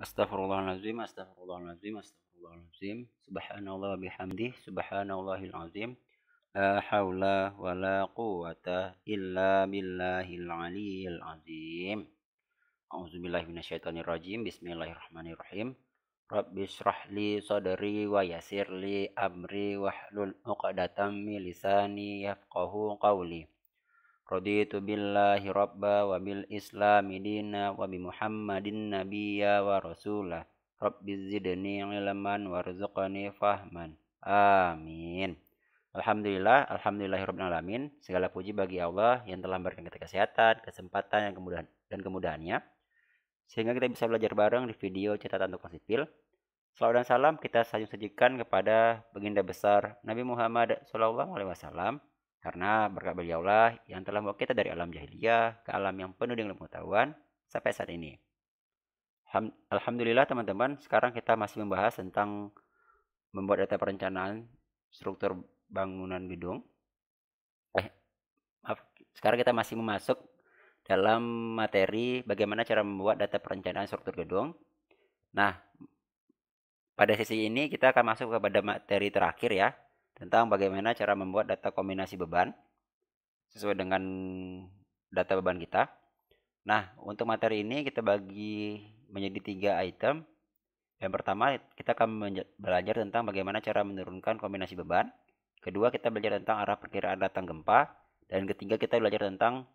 Astaghfirullahaladzim, astaghfirullahaladzim, astaghfirullahaladzim. Subhanallah wa bihamdih, subhanallahil azim. La haula wa la quwata illa billahil aliyyil azim. A'udzubillahi minasyaitonir rajim. Bismillahirrahmanirrahim. Rabbi shrah li sadri wa yassir li amri wahlul 'uqdatam min lisani yafqahu qawli. Raditu billahi rabba wa bil islami dina wa bi muhammadin nabiyya wa rasulah. Rabbi zidni ilman warzuqni fahman. Amin. Alhamdulillahirabbil alamin. Segala puji bagi Allah yang telah memberikan kita kesehatan, kesempatan yang kemudahan dan kemudahannya sehingga kita bisa belajar bareng di video catatan untuk sipil. Salawat dan salam kita sajikan kepada baginda besar Nabi Muhammad SAW, karena berkat beliaulah yang telah membawa kita dari alam jahiliyah ke alam yang penuh dengan pengetahuan sampai saat ini. Alhamdulillah teman-teman, sekarang kita masih membahas tentang membuat data perencanaan struktur bangunan gedung. Sekarang kita masih memasuk dalam materi bagaimana cara membuat data perencanaan struktur gedung. Nah, pada sesi ini kita akan masuk kepada materi terakhir ya, tentang bagaimana cara membuat data kombinasi beban sesuai dengan data beban kita. Nah, untuk materi ini kita bagi menjadi 3 item. Yang pertama, kita akan belajar tentang bagaimana cara menurunkan kombinasi beban. Kedua, kita belajar tentang arah perkiraan datang gempa. Dan ketiga, kita belajar tentang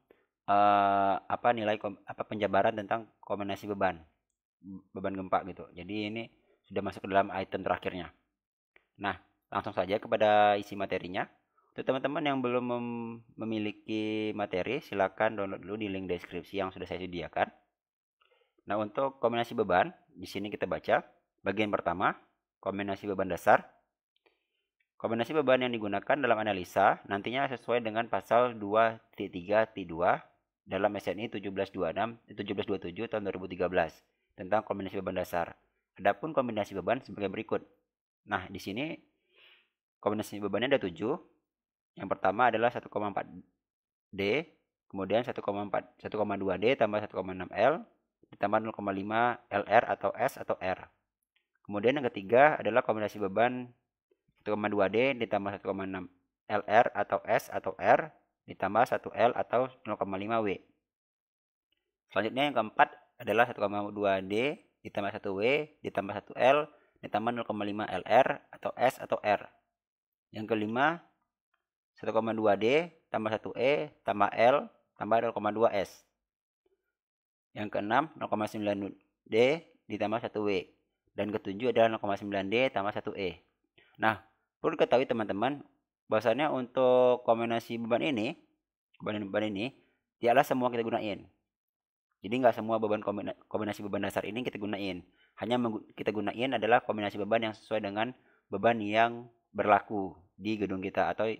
penjabaran tentang kombinasi beban gempa gitu. Jadi ini sudah masuk ke dalam item terakhirnya. Nah, langsung saja kepada isi materinya. Untuk teman-teman yang belum memiliki materi, silakan download dulu di link deskripsi yang sudah saya sediakan. Nah, untuk kombinasi beban, di sini kita baca bagian pertama, kombinasi beban dasar. Kombinasi beban yang digunakan dalam analisa nantinya sesuai dengan pasal 2.3.2 dalam SNI 1727 tahun 2013 tentang kombinasi beban dasar. Adapun kombinasi beban sebagai berikut. Nah, di sini kombinasi bebannya ada 7. Yang pertama adalah 1,4 D, kemudian 1,2 D tambah 1,6 L ditambah 0,5 LR atau S atau R. Kemudian yang ketiga adalah kombinasi beban 1,2 D ditambah 1,6 LR atau S atau R ditambah 1 L atau 0,5 W. Selanjutnya yang keempat adalah 1,2 D ditambah 1 W ditambah 1 L ditambah 0,5 LR atau S atau R. Yang kelima 1,2 D tambah 1 E tambah L tambah 0,2 S. Yang keenam 0,9 D ditambah 1 W. Dan ketujuh adalah 0,9 D tambah 1 E. Nah, perlu diketahui teman-teman, bahwasannya untuk kombinasi beban ini tidaklah semua kita gunain. Jadi nggak semua kombinasi beban dasar ini kita gunain. Hanya kita gunain adalah kombinasi beban yang sesuai dengan beban yang berlaku di gedung kita atau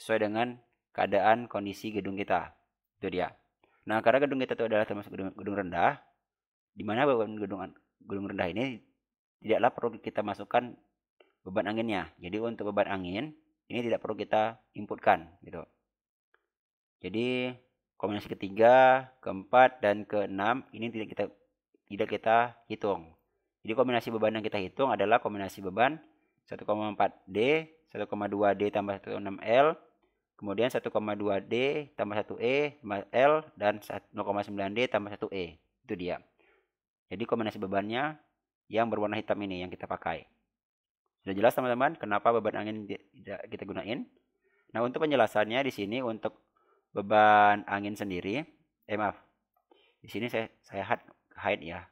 sesuai dengan keadaan kondisi gedung kita. Itu dia. Nah, karena gedung kita itu adalah termasuk gedung rendah, di mana beban gedung rendah ini tidaklah perlu kita masukkan beban anginnya. Jadi untuk beban angin ini tidak perlu kita inputkan gitu. Jadi kombinasi ketiga, keempat, dan keenam ini tidak kita hitung. Jadi kombinasi beban yang kita hitung adalah kombinasi beban 1,4 D, 1,2 D tambah 1,6 L, kemudian 1,2 D tambah 1 E tambah L, dan 0,9 D tambah 1 E. Itu dia. Jadi kombinasi bebannya yang berwarna hitam ini yang kita pakai. Sudah jelas teman-teman kenapa beban angin tidak kita gunain? Nah, untuk penjelasannya di sini untuk beban angin sendiri, di sini saya hide ya.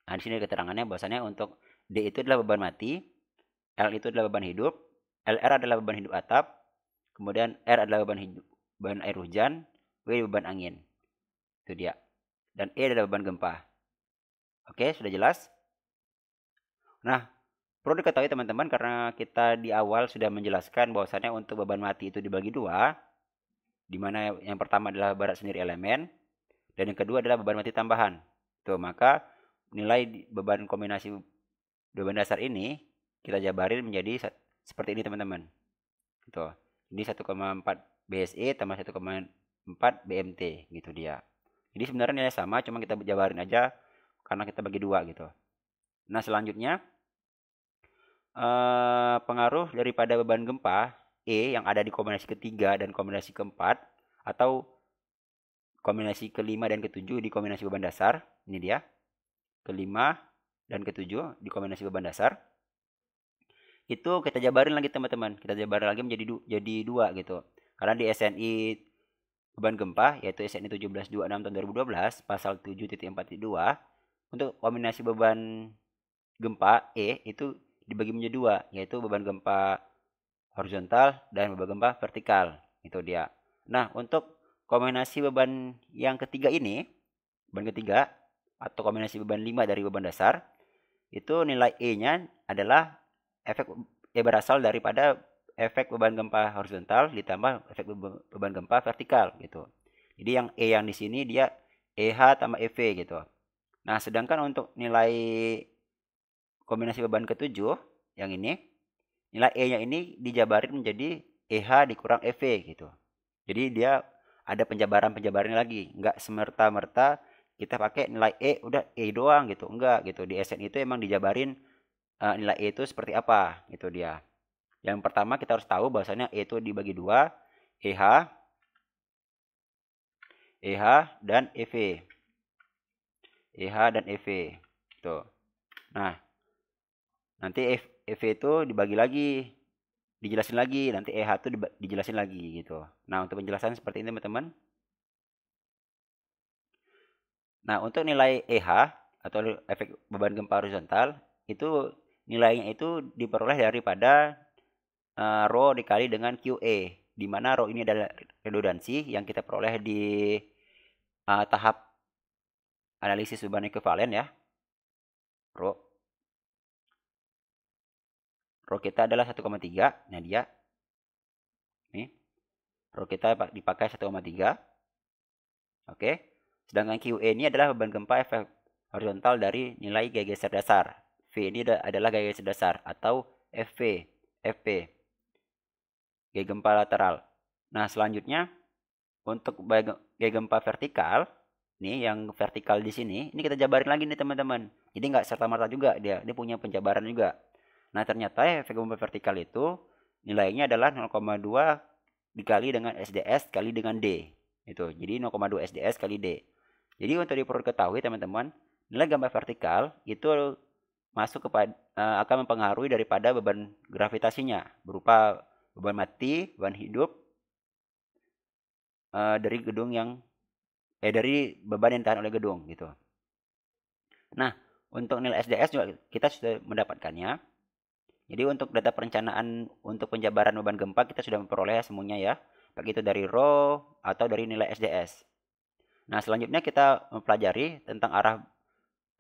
Nah, di sini keterangannya bahwasannya untuk D itu adalah beban mati, L itu adalah beban hidup, LR adalah beban hidup atap, kemudian R adalah beban air hujan, W beban angin. Itu dia. Dan E adalah beban gempa. Oke, sudah jelas? Nah, perlu diketahui teman-teman karena kita di awal sudah menjelaskan bahwasannya untuk beban mati itu dibagi dua, di mana yang pertama adalah berat sendiri elemen dan yang kedua adalah beban mati tambahan. Tuh, maka nilai beban kombinasi beban dasar ini kita jabarin menjadi seperti ini teman-teman. Tuh. Ini 1,4 BSE tambah 1,4 BMT gitu dia. Jadi sebenarnya nilai sama, cuma kita jabarin aja karena kita bagi 2 gitu. Nah, selanjutnya pengaruh daripada beban gempa E yang ada di kombinasi ketiga dan kombinasi keempat, atau kombinasi kelima dan ketujuh di kombinasi beban dasar. Ini dia, kelima dan ketujuh di kombinasi beban dasar. Itu kita jabarin lagi teman-teman, kita jabarin lagi jadi 2 gitu. Karena di SNI beban gempa, yaitu SNI 1726 tahun 2012, pasal 7.4.2, untuk kombinasi beban gempa E itu dibagi menjadi 2, yaitu beban gempa horizontal dan beban gempa vertikal. Itu dia. Nah, untuk kombinasi beban yang ketiga ini, beban ketiga atau kombinasi beban 5 dari beban dasar, itu nilai E-nya adalah berasal daripada efek beban gempa horizontal ditambah efek beban gempa vertikal gitu. Jadi yang E yang di sini dia EH tambah EV gitu. Nah, sedangkan untuk nilai kombinasi beban ketujuh yang ini, nilai E-nya ini dijabarin menjadi EH dikurang EV gitu. Jadi dia ada penjabaran-penjabarannya lagi, nggak semerta-merta kita pakai nilai E udah E doang gitu, enggak gitu. Di SN itu emang dijabarin nilai E itu seperti apa gitu dia. Yang pertama kita harus tahu bahwasanya E itu dibagi 2, EH dan EV. EH dan EV. Tuh. Nah, nanti EV itu dibagi lagi, dijelasin lagi, nanti EH itu dijelasin lagi gitu. Nah, untuk penjelasan seperti ini teman-teman. Nah, untuk nilai EH atau efek beban gempa horizontal itu nilainya itu diperoleh daripada rho dikali dengan QE, di mana rho ini adalah redundansi yang kita peroleh di tahap analisis beban ekuivalen ya. Rho kita adalah 1,3. Nah, dia nih. Rho kita dipakai 1,3. Oke. Sedangkan QE ini adalah beban gempa efek horizontal dari nilai gaya geser dasar. V ini adalah gaya geser dasar atau FP, gaya gempa lateral. Nah, selanjutnya untuk gaya gempa vertikal, nih yang vertikal di sini, ini kita jabarin lagi nih teman-teman. Jadi nggak serta-merta juga dia punya penjabaran juga. Nah, ternyata efek gempa vertikal itu nilainya adalah 0,2 dikali dengan SDS kali dengan D. Itu. Jadi 0,2 SDS kali D. Jadi untuk perlu ketahui teman-teman, nilai gempa vertikal itu masuk kepada akan mempengaruhi daripada beban gravitasinya berupa beban mati, beban hidup dari gedung yang dari beban yang ditahan oleh gedung gitu. Nah, untuk nilai SDS juga kita sudah mendapatkannya. Jadi untuk data perencanaan untuk penjabaran beban gempa kita sudah memperoleh semuanya ya, baik itu dari rho atau dari nilai SDS. Nah, selanjutnya kita mempelajari tentang arah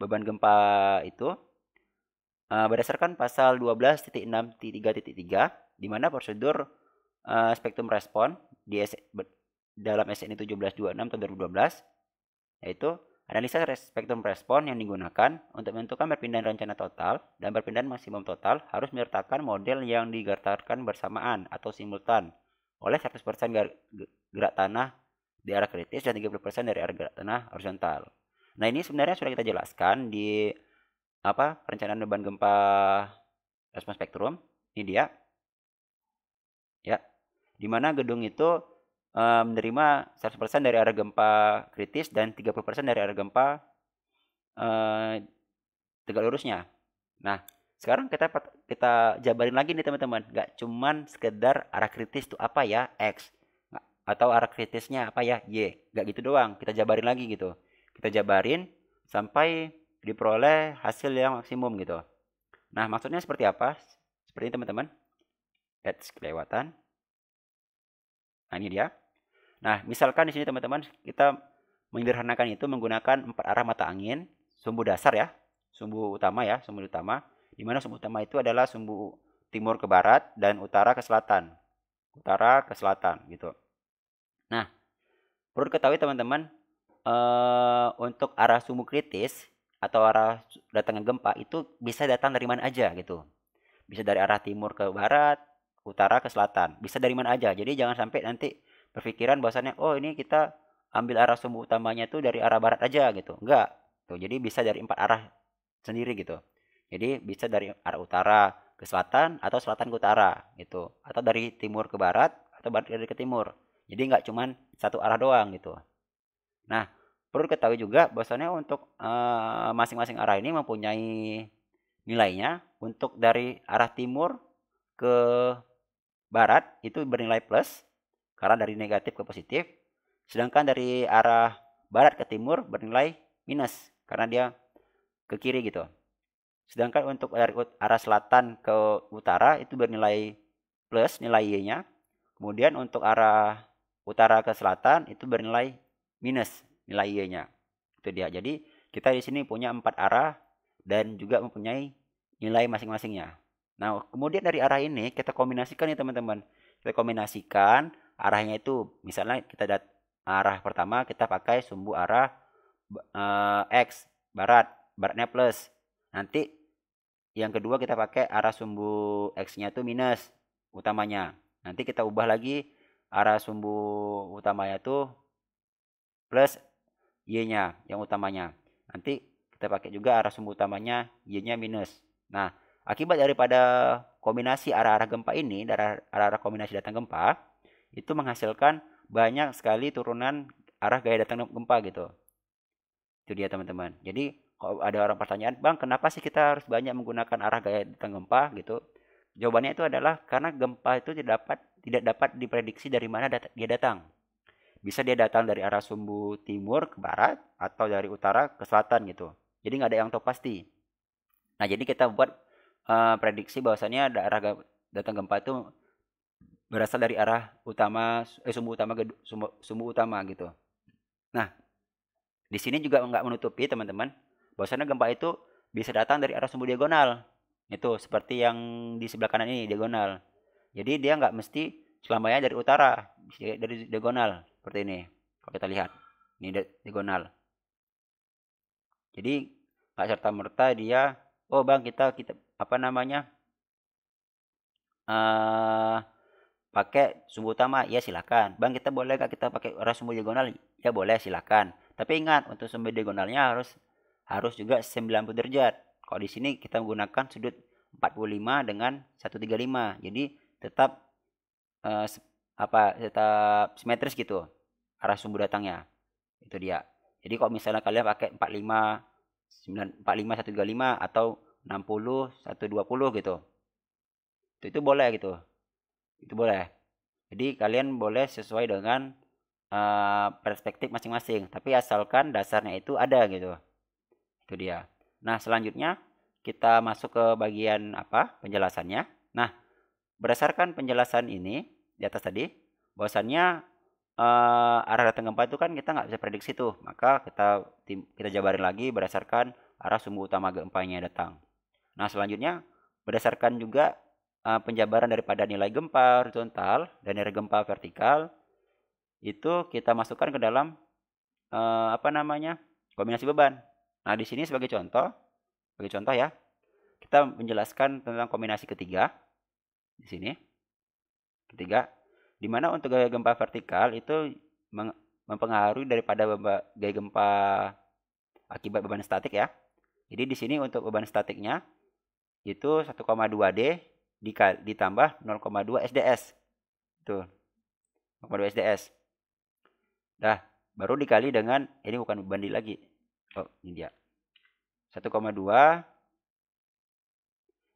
beban gempa itu berdasarkan pasal 12.6.3.3, di mana prosedur spektrum respon dalam SNI 1726 tahun 2012, yaitu analisa spektrum respon yang digunakan untuk menentukan perpindahan rencana total dan perpindahan maksimum total harus menyertakan model yang digetarkan bersamaan atau simultan oleh 100% gerak tanah di arah kritis dan 30% dari arah gerak tanah horizontal. Nah, ini sebenarnya sudah kita jelaskan di perencanaan beban gempa respon spektrum. Ini dia. Ya. Di mana gedung itu menerima 100% dari arah gempa kritis dan 30% dari arah gempa tegak lurusnya. Nah, sekarang kita jabarin lagi nih teman-teman. Gak cuman sekedar arah kritis itu apa ya, X. Atau arah kritisnya apa ya, Y. Gak gitu doang, kita jabarin lagi gitu. Kita jabarin sampai diperoleh hasil yang maksimum gitu. Nah, maksudnya seperti apa? Seperti ini teman-teman. Kelewatan. Nah, ini dia. Nah, misalkan di sini teman-teman kita menyederhanakan itu menggunakan 4 arah mata angin, sumbu dasar ya, sumbu utama ya, sumbu utama. Di mana sumbu utama itu adalah sumbu timur ke barat dan utara ke selatan. Utara ke selatan gitu. Nah, perlu diketahui teman-teman, untuk arah sumbu kritis atau arah datangnya gempa itu bisa datang dari mana aja gitu. Bisa dari arah timur ke barat, utara ke selatan. Bisa dari mana aja. Jadi jangan sampai nanti berpikiran bahwasannya oh ini kita ambil arah sumbu utamanya itu dari arah barat aja gitu. Enggak. Tuh, jadi bisa dari 4 arah sendiri gitu. Jadi bisa dari arah utara ke selatan atau selatan ke utara gitu. Atau dari timur ke barat atau barat dari ke timur. Jadi nggak cuman satu arah doang gitu. Nah, perlu diketahui juga bahwasannya untuk masing-masing arah ini mempunyai nilainya. Untuk dari arah timur ke barat itu bernilai plus karena dari negatif ke positif. Sedangkan dari arah barat ke timur bernilai minus karena dia ke kiri gitu. Sedangkan untuk dari arah selatan ke utara itu bernilai plus nilai Y-nya. Kemudian untuk arah utara ke selatan itu bernilai minus nilai Y-nya. Itu dia. Jadi kita di sini punya 4 arah dan juga mempunyai nilai masing-masingnya. Nah, kemudian dari arah ini kita kombinasikan ya teman-teman. Kita kombinasikan arahnya itu misalnya arah pertama kita pakai sumbu arah X baratnya plus. Nanti yang kedua kita pakai arah sumbu X-nya itu minus utamanya. Nanti kita ubah lagi arah sumbu utamanya itu plus Y-nya yang utamanya. Nanti kita pakai juga arah sumbu utamanya Y-nya minus. Nah, akibat daripada kombinasi arah-arah gempa ini, dari arah-arah kombinasi datang gempa, itu menghasilkan banyak sekali turunan arah gaya datang gempa gitu. Itu dia teman-teman. Jadi kalau ada orang pertanyaan, "Bang, kenapa sih kita harus banyak menggunakan arah gaya datang gempa?" gitu. Jawabannya itu adalah karena gempa itu tidak dapat diprediksi dari mana dia datang. Bisa dia datang dari arah sumbu timur ke barat atau dari utara ke selatan gitu. Jadi nggak ada yang tahu pasti. Nah, jadi kita buat prediksi bahwasannya arah datang gempa itu berasal dari arah utama sumbu utama gitu. Nah, di sini juga nggak menutupi teman-teman bahwasannya gempa itu bisa datang dari arah sumbu diagonal. Itu seperti yang di sebelah kanan ini diagonal. Jadi dia nggak mesti selamanya dari utara, bisa dari diagonal seperti ini. Kalau kita lihat, ini diagonal. Jadi nggak serta merta dia, oh bang kita apa namanya pakai sumbu utama, ya silakan. Bang kita boleh nggak kita pakai arah sumbu diagonal? Ya boleh silakan. Tapi ingat untuk sumbu diagonalnya harus juga 90 derajat. Kalau di sini kita menggunakan sudut 45 dengan 135. Jadi tetap tetap simetris gitu arah sumbu datangnya. Itu dia. Jadi kalau misalnya kalian pakai 45 135 atau 60 120 gitu. Itu boleh gitu. Itu boleh. Jadi kalian boleh sesuai dengan perspektif masing-masing, tapi asalkan dasarnya itu ada gitu. Itu dia. Nah, selanjutnya kita masuk ke bagian penjelasannya. Nah, berdasarkan penjelasan ini di atas tadi, bahwasannya arah datang gempa itu kan kita nggak bisa prediksi tuh. Maka kita jabarin lagi berdasarkan arah sumbu utama gempanya datang. Nah, selanjutnya berdasarkan juga penjabaran daripada nilai gempa horizontal dan nilai gempa vertikal itu kita masukkan ke dalam kombinasi beban. Nah, di sini sebagai contoh ya, kita menjelaskan tentang kombinasi ketiga di sini. Ketiga, di mana untuk gaya gempa vertikal itu mempengaruhi daripada gaya gempa akibat beban statik ya. Jadi di sini untuk beban statiknya itu 1,2 D ditambah 0,2 SDS. Tuh. 0,2 SDS. Dah, baru dikali dengan ini bukan beban lagi. Oh, ini dia. 1,2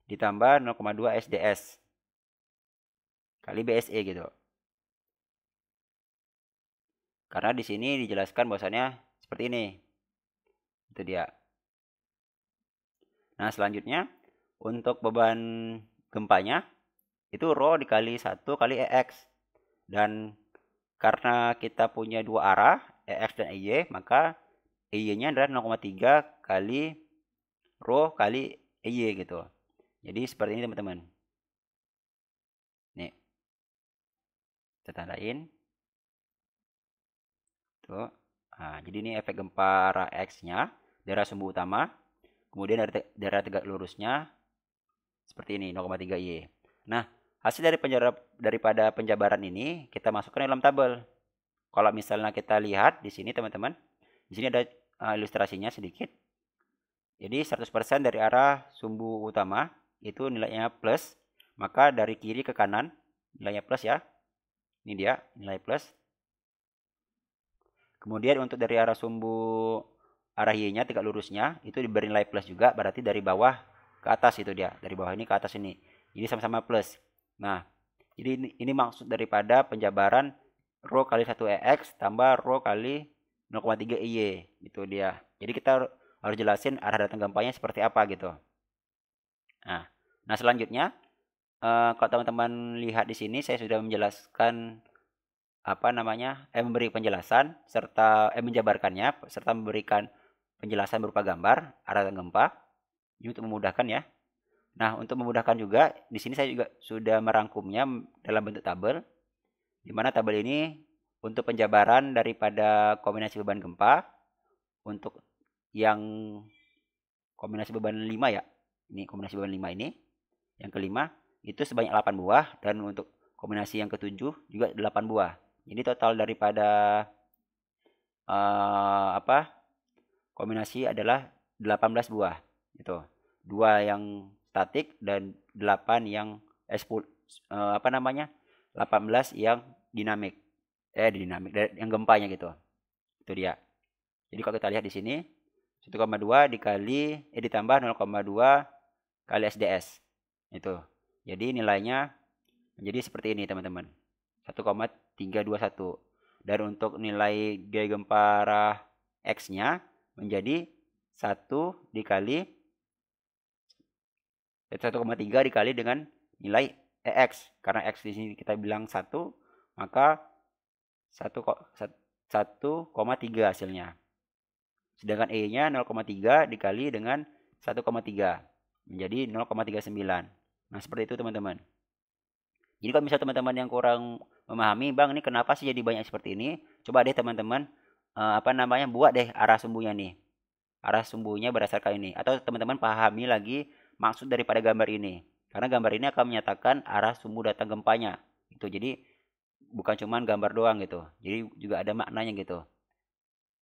ditambah 0,2 SDS kali BSE gitu. Karena di sini dijelaskan bahwasannya seperti ini. Itu dia. Nah, selanjutnya untuk beban gempanya itu rho dikali 1 kali EX. Dan karena kita punya dua arah, EX dan EY, maka EY-nya adalah 0,3 kali rho kali EY gitu. Jadi seperti ini teman-teman. Nih. Kita tandain. Tuh. Nah, jadi ini efek gempa arah X-nya, daerah sumbu utama. Kemudian dari daerah tegak lurusnya seperti ini 0,3 Y. Nah, hasil daripada penjabaran ini kita masukkan dalam tabel. Kalau misalnya kita lihat di sini teman-teman, di sini ada ilustrasinya sedikit. Jadi 100% dari arah sumbu utama itu nilainya plus, maka dari kiri ke kanan nilainya plus ya. Ini dia nilai plus. Kemudian untuk dari arah sumbu arah Y-nya tegak lurusnya itu diberi nilai plus juga, berarti dari bawah ke atas itu dia. Dari bawah ini ke atas ini. Jadi sama-sama plus. Nah, jadi ini maksud daripada penjabaran rho kali 1EX tambah rho kali 0,3 IY. Itu dia. Jadi kita harus jelasin arah datang gempanya seperti apa gitu. Nah selanjutnya kalau teman-teman lihat di sini saya sudah menjelaskan memberi penjelasan serta menjabarkannya serta memberikan penjelasan berupa gambar arah datang gempa. Ini untuk memudahkan ya. Nah, untuk memudahkan juga di sini saya juga sudah merangkumnya dalam bentuk tabel. Di mana tabel ini untuk penjabaran daripada kombinasi beban gempa untuk yang kombinasi beban 5 ya. Ini kombinasi beban 5 ini. Yang kelima itu sebanyak 8 buah dan untuk kombinasi yang ketujuh juga 8 buah. Jadi total daripada kombinasi adalah 18 buah. Itu. 2 yang statik dan 8 yang 18 yang dinamik. Dinamik yang gempanya gitu. Itu dia. Jadi kalau kita lihat di sini 1,2 ditambah 0,2 kali SDS. Itu. Jadi nilainya menjadi seperti ini teman-teman. 1,321. Dan untuk nilai gaya gempa arah X-nya menjadi 1 dikali 1,3 dikali dengan nilai EX. Karena X di sini kita bilang 1, maka 1,3 hasilnya. Sedangkan E-nya 0,3 dikali dengan 1,3 menjadi 0,39. Nah, seperti itu teman-teman. Jadi kalau misalnya teman-teman yang kurang memahami, Bang, ini kenapa sih jadi banyak seperti ini? Coba deh teman-teman buat deh arah sumbunya nih. Arah sumbunya berdasarkan ini atau teman-teman pahami lagi maksud daripada gambar ini. Karena gambar ini akan menyatakan arah sumbu datang gempanya. Itu jadi bukan cuma gambar doang gitu. Jadi juga ada maknanya gitu.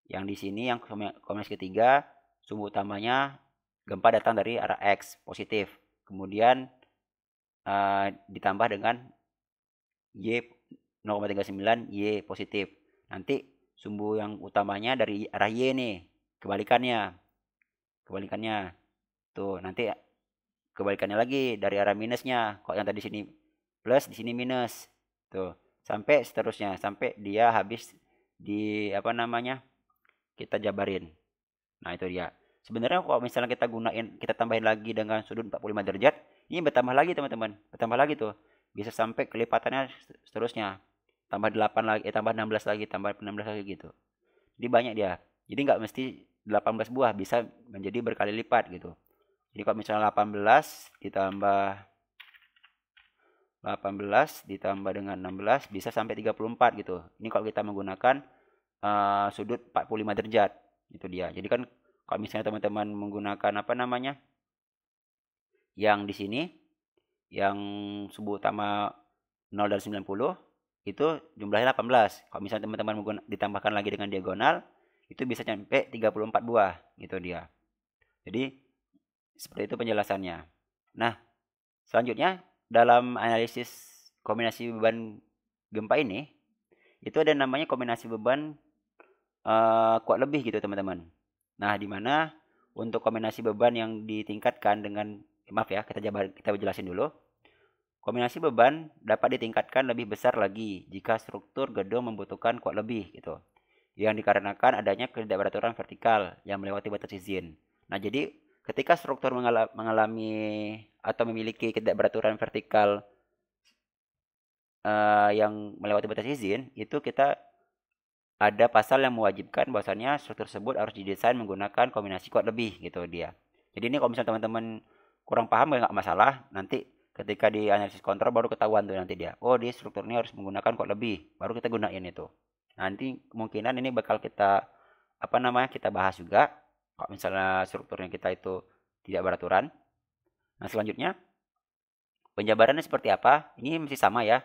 Yang di sini yang kombinasi ketiga, sumbu utamanya gempa datang dari arah X positif. Kemudian ditambah dengan Y 0,39 Y positif. Nanti sumbu yang utamanya dari arah Y nih. Kebalikannya. Tuh, nanti kebalikannya lagi dari arah minusnya. Kok yang tadi sini plus, di sini minus. Tuh, sampai seterusnya sampai dia habis di kita jabarin. Nah, itu dia. Sebenarnya kalau misalnya kita tambahin lagi dengan sudut 45 derajat, ini bertambah lagi teman-teman. Bertambah lagi tuh. Bisa sampai kelipatannya seterusnya. Tambah 8 lagi, tambah 16 lagi, tambah 16 lagi gitu. Jadi banyak dia. Jadi nggak mesti 18 buah, bisa menjadi berkali lipat gitu. Jadi kalau misalnya 18 ditambah dengan 16 bisa sampai 34 gitu. Ini kalau kita menggunakan sudut 45 derajat. Itu dia. Jadi kan kalau misalnya teman-teman menggunakan yang di sini yang sumbu utama 0 dan 90 itu jumlahnya 18. Kalau misalnya teman-teman ditambahkan lagi dengan diagonal itu bisa sampai 34 buah gitu dia. Jadi seperti itu penjelasannya. Nah, selanjutnya dalam analisis kombinasi beban gempa ini itu ada namanya kombinasi beban kuat lebih gitu teman-teman. Nah, di mana untuk kombinasi beban yang ditingkatkan dengan kita jelasin dulu. Kombinasi beban dapat ditingkatkan lebih besar lagi jika struktur gedung membutuhkan kuat lebih gitu. Yang dikarenakan adanya ketidakberaturan vertikal yang melewati batas izin. Nah, jadi ketika struktur mengalami atau memiliki ketidakberaturan vertikal yang melewati batas izin, itu kita ada pasal yang mewajibkan bahwasannya struktur tersebut harus didesain menggunakan kombinasi kuat lebih gitu dia. Jadi ini kalau misalnya teman-teman kurang paham nggak masalah, nanti ketika di analisis kontrol baru ketahuan tuh nanti dia. Oh, di struktur ini harus menggunakan kuat lebih, baru kita gunain itu. Nanti kemungkinan ini bakal kita kita bahas juga kalau misalnya strukturnya kita itu tidak beraturan. Nah, selanjutnya penjabarannya seperti apa? Ini masih sama ya.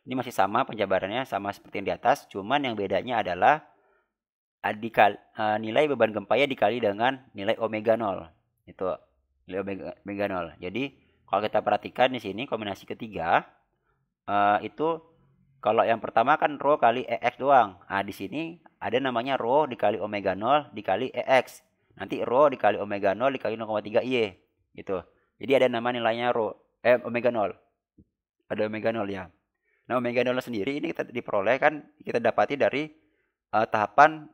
Ini masih sama penjabarannya sama seperti yang di atas, cuman yang bedanya adalah nilai beban gempanya dikali dengan nilai omega 0. Itu nilai omega 0. Jadi kalau kita perhatikan di sini kombinasi ketiga itu kalau yang pertama kan rho kali EX doang. Nah, di sini ada namanya rho dikali omega 0 dikali EX. Nanti rho dikali omega 0 dikali 0,3 Y gitu. Jadi ada nama nilainya omega 0. Ada omega 0 ya. Nah, omega 0 sendiri ini kita diperoleh kan kita dapati dari tahapan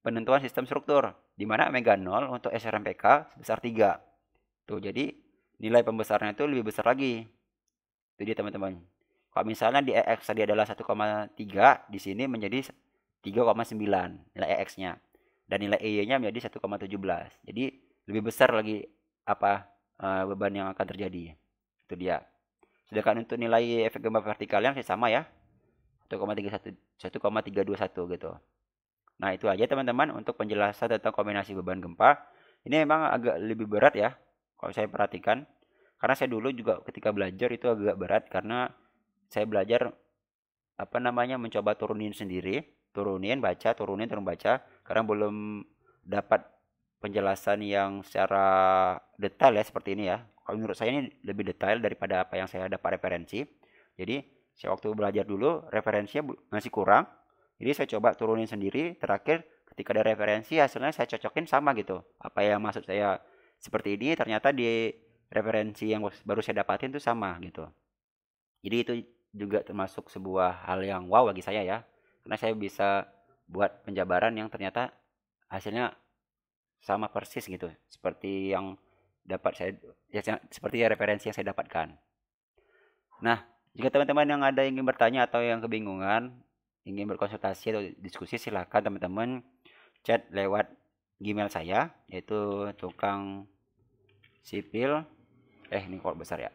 penentuan sistem struktur di mana omega 0 untuk SRMPK sebesar 3. Tuh, jadi nilai pembesarnya itu lebih besar lagi. Itu dia teman-teman. Kalau misalnya di EX tadi adalah 1,3, di sini menjadi 3,9 nilai EX-nya. Dan nilai EY-nya menjadi 1,17. Jadi lebih besar lagi beban yang akan terjadi. Itu dia. Sedangkan untuk nilai efek gempa vertikalnya masih sama ya. 1,321 gitu. Nah, itu aja teman-teman untuk penjelasan tentang kombinasi beban gempa. Ini memang agak lebih berat ya kalau saya perhatikan. Karena saya dulu juga ketika belajar itu agak berat karena saya belajar mencoba turunin baca, turun baca karena belum dapat penjelasan yang secara detail ya seperti ini ya. Kalau menurut saya ini lebih detail daripada apa yang saya dapat referensi. Jadi saya waktu belajar dulu referensinya masih kurang. Jadi saya coba turunin sendiri. Terakhir ketika ada referensi hasilnya saya cocokin sama gitu. Apa yang maksud saya seperti ini ternyata di referensi yang baru saya dapatin itu sama gitu. Jadi itu juga termasuk sebuah hal yang wow bagi saya ya. Karena saya bisa buat penjabaran yang ternyata hasilnya sama persis gitu. Seperti yang dapat saya ya, seperti referensi yang saya dapatkan. Nah, jika teman-teman yang ada ingin bertanya atau yang kebingungan, ingin berkonsultasi atau diskusi, silakan teman-teman chat lewat Gmail saya yaitu tukang sipil ini kok besar ya.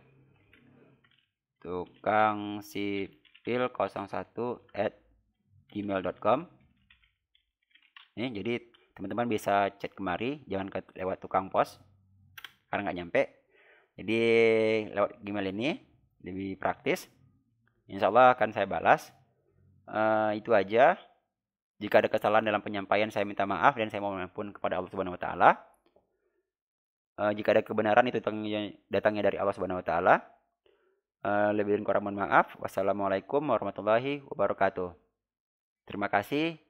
Tukang sipil 01@gmail.com. Ini jadi teman-teman bisa chat kemari, jangan lewat tukang pos karena nggak nyampe. Jadi lewat Gmail ini lebih praktis. Insya Allah akan saya balas. Itu aja. Jika ada kesalahan dalam penyampaian saya minta maaf dan saya mohon ampun kepada Allah Subhanahu Wa Taala. Jika ada kebenaran itu datangnya dari Allah Subhanahu Wa Taala. Lebih kurang mohon maaf. Wassalamualaikum warahmatullahi wabarakatuh. Terima kasih.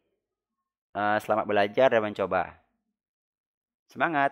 Selamat belajar dan mencoba. Semangat.